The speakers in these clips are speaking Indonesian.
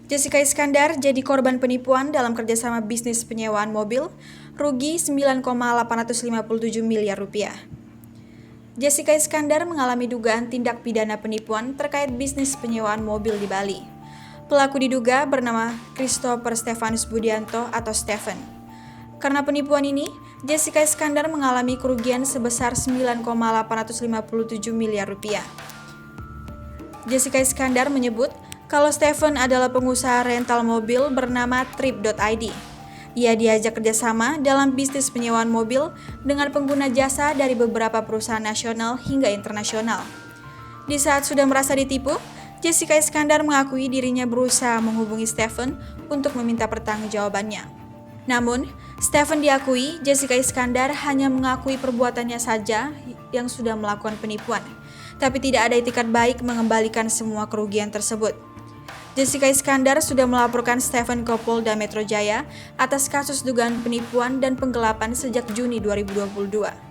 Jessica Iskandar jadi korban penipuan dalam kerjasama bisnis penyewaan mobil, rugi 9,857 miliar rupiah. Jessica Iskandar mengalami dugaan tindak pidana penipuan terkait bisnis penyewaan mobil di Bali. Pelaku diduga bernama Christopher Stefanus Budianto atau Stephen. Karena penipuan ini, Jessica Iskandar mengalami kerugian sebesar 9,857 miliar rupiah. Jessica Iskandar menyebut kalau Stephen adalah pengusaha rental mobil bernama Trip.id. Ia diajak kerjasama dalam bisnis penyewaan mobil dengan pengguna jasa dari beberapa perusahaan nasional hingga internasional. Di saat sudah merasa ditipu, Jessica Iskandar mengakui dirinya berusaha menghubungi Stephen untuk meminta pertanggungjawabannya. Namun, Stephen diakui Jessica Iskandar hanya mengakui perbuatannya saja yang sudah melakukan penipuan, tapi tidak ada itikat baik mengembalikan semua kerugian tersebut. Jessica Iskandar sudah melaporkan Stephen ke Polda Metro Jaya atas kasus dugaan penipuan dan penggelapan sejak Juni 2022.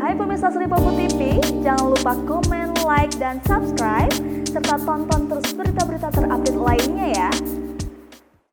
Hai pemirsa Sri Popo TV, jangan lupa komen, like, dan subscribe, serta tonton terus berita-berita terupdate lainnya ya.